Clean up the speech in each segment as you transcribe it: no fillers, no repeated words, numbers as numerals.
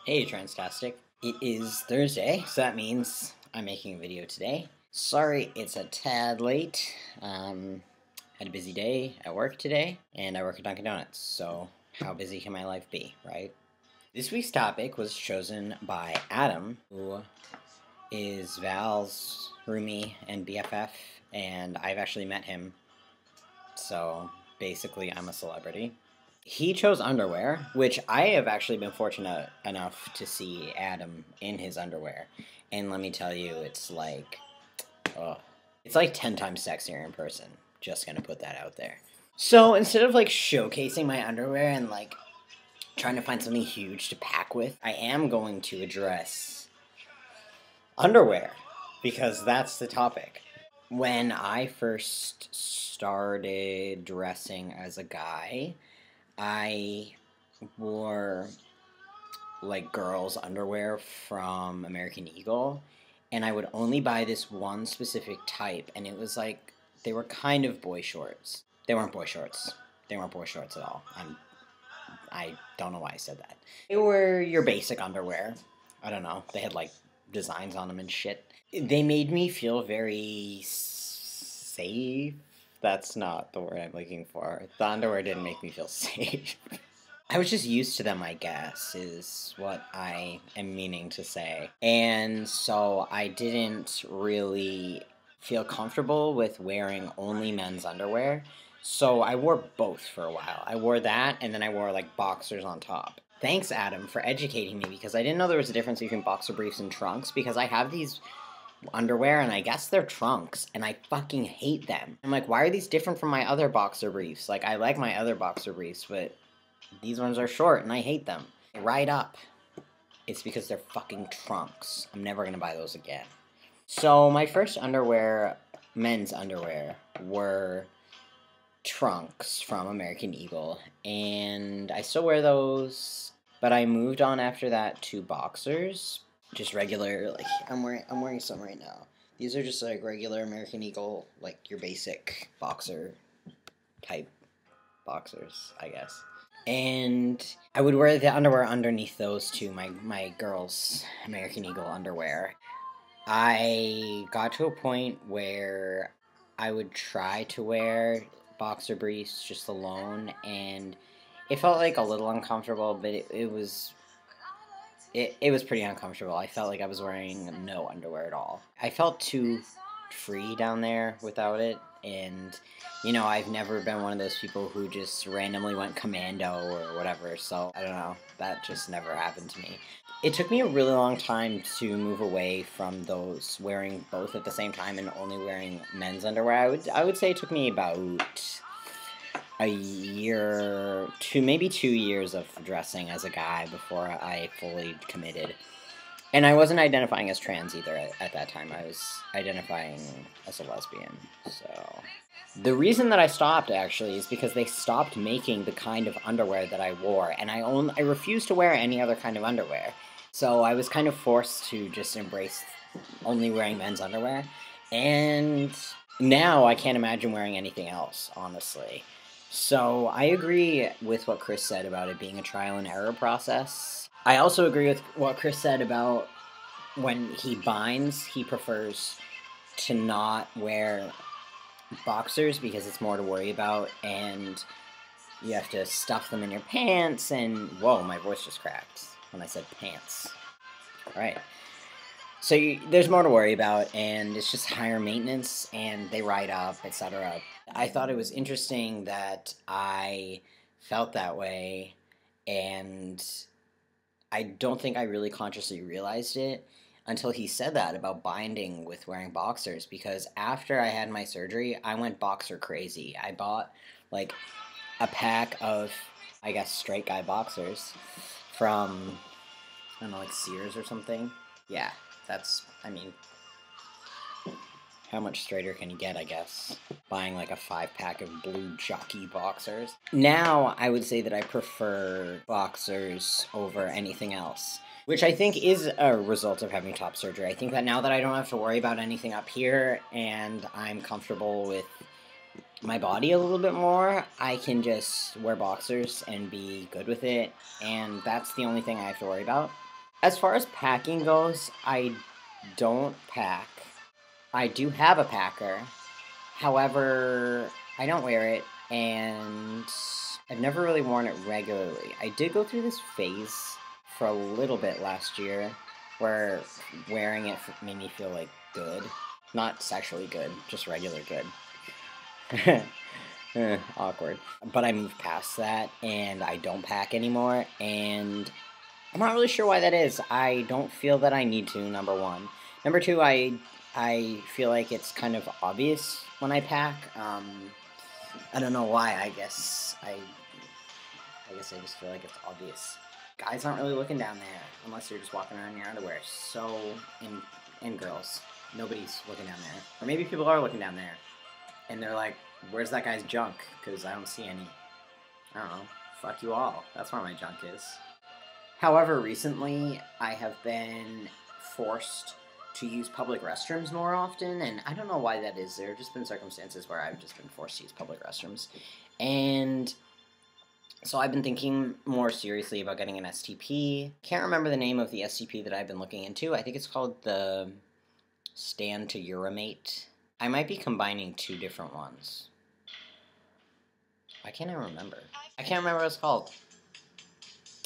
Hey Transtastic. It is Thursday, so that means I'm making a video today. Sorry it's a tad late. Had a busy day at work today, and I work at Dunkin' Donuts, so how busy can my life be, right? This week's topic was chosen by Adam, who is Val's roomie and BFF, and I've actually met him, so basically I'm a celebrity. He chose underwear, which I have actually been fortunate enough to see Adam in his underwear. And let me tell you, it's like 10 times sexier in person. Just gonna put that out there. So instead of like showcasing my underwear and like trying to find something huge to pack with, I am going to address underwear because that's the topic. When I first started dressing as a guy, I wore like girls' underwear from American Eagle, and I would only buy this one specific type, and it was like they were kind of boy shorts. They weren't boy shorts. They weren't boy shorts at all. I don't know why I said that. They were your basic underwear. I don't know. They had like designs on them and shit. They made me feel very safe. That's not the word I'm looking for. The underwear didn't make me feel safe. I was just used to them, I guess, is what I am meaning to say. And so I didn't really feel comfortable with wearing only men's underwear. So I wore both for a while. I wore that, and then I wore like boxers on top. Thanks, Adam, for educating me, because I didn't know there was a difference between boxer briefs and trunks, because I have these underwear, and I guess they're trunks, and I fucking hate them. I'm like, why are these different from my other boxer briefs? Like, I like my other boxer briefs, but these ones are short, and I hate them. Right up. It's because they're fucking trunks. I'm never gonna buy those again. So, my first underwear, men's underwear, were trunks from American Eagle, and I still wear those, but I moved on after that to boxers. Just regular, like, I'm wearing some right now. These are just like regular American Eagle, like your basic boxer type boxers, I guess. And I would wear the underwear underneath those too, my girls' American Eagle underwear. I got to a point where I would try to wear boxer briefs just alone, and it felt like a little uncomfortable, but it was pretty uncomfortable. I felt like I was wearing no underwear at all. I felt too free down there without it, and, you know, I've never been one of those people who just randomly went commando or whatever, so I don't know. That just never happened to me. It took me a really long time to move away from those wearing both at the same time and only wearing men's underwear. I would say it took me about a year, maybe 2 years of dressing as a guy before I fully committed. And I wasn't identifying as trans either at that time. I was identifying as a lesbian. So the reason that I stopped, actually, is because they stopped making the kind of underwear that I wore, and I refused to wear any other kind of underwear. So I was kind of forced to just embrace only wearing men's underwear, and now I can't imagine wearing anything else, honestly. So I agree with what Chris said about it being a trial and error process. I also agree with what Chris said about when he binds, he prefers to not wear boxers because it's more to worry about, and you have to stuff them in your pants, and whoa, my voice just cracked when I said pants. Alright. So there's more to worry about, and it's just higher maintenance, and they ride up, etc. I thought it was interesting that I felt that way, and I don't think I really consciously realized it until he said that about binding with wearing boxers, because after I had my surgery, I went boxer crazy. I bought, like, a pack of, I guess, straight guy boxers from, I don't know, like Sears or something. Yeah, I mean, how much straighter can you get, I guess? Buying like a 5-pack of blue jockey boxers. Now, I would say that I prefer boxers over anything else, which I think is a result of having top surgery. I think that now that I don't have to worry about anything up here, and I'm comfortable with my body a little bit more, I can just wear boxers and be good with it, and that's the only thing I have to worry about. As far as packing goes, I don't pack. I do have a packer. However, I don't wear it, and I've never really worn it regularly. I did go through this phase for a little bit last year where wearing it made me feel like good. Not sexually good, just regular good. Awkward. But I moved past that, and I don't pack anymore, and I'm not really sure why that is. I don't feel that I need to, number one. Number two, I feel like it's kind of obvious when I pack. I don't know why. I guess I just feel like it's obvious. Guys aren't really looking down there unless you're just walking around in your underwear. So, and girls, nobody's looking down there. Or maybe people are looking down there, and they're like, "Where's that guy's junk?" Because I don't see any. I don't know. Fuck you all. That's where my junk is. However, recently I have been forced to use public restrooms more often, and I don't know why that is. There have just been circumstances where I've just been forced to use public restrooms. And so I've been thinking more seriously about getting an STP. Can't remember the name of the STP that I've been looking into. I think it's called the Stand to Urinate. I might be combining two different ones. Why can't I remember? I can't remember what it's called.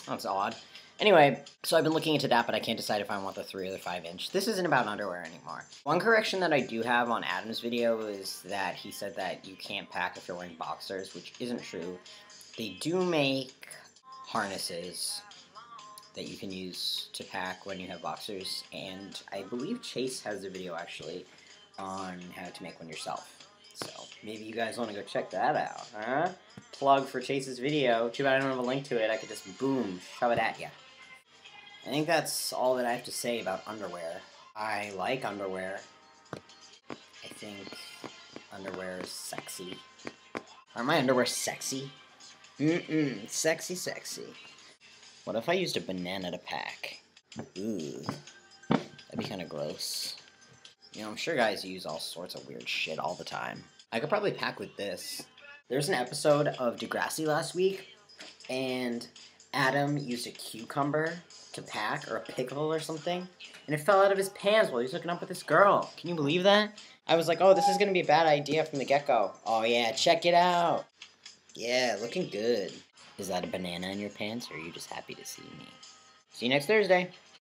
That's odd. Anyway, so I've been looking into that, but I can't decide if I want the 3 or the 5-inch. This isn't about underwear anymore. One correction that I do have on Adam's video is that he said that you can't pack if you're wearing boxers, which isn't true. They do make harnesses that you can use to pack when you have boxers, and I believe Chase has a video, actually, on how to make one yourself. So, maybe you guys want to go check that out, huh? Plug for Chase's video. Too bad I don't have a link to it. I could just, boom, shove it at you. I think that's all that I have to say about underwear. I like underwear. I think underwear is sexy. Are my underwear sexy? Sexy, sexy. What if I used a banana to pack? Ooh, that'd be kind of gross. You know, I'm sure guys use all sorts of weird shit all the time. I could probably pack with this. There's an episode of Degrassi last week, and Adam used a cucumber to pack, or a pickle or something, and it fell out of his pants while he was hooking up with this girl. Can you believe that? I was like, oh, this is going to be a bad idea from the get-go. Oh yeah, check it out. Yeah, looking good. Is that a banana in your pants, or are you just happy to see me? See you next Thursday.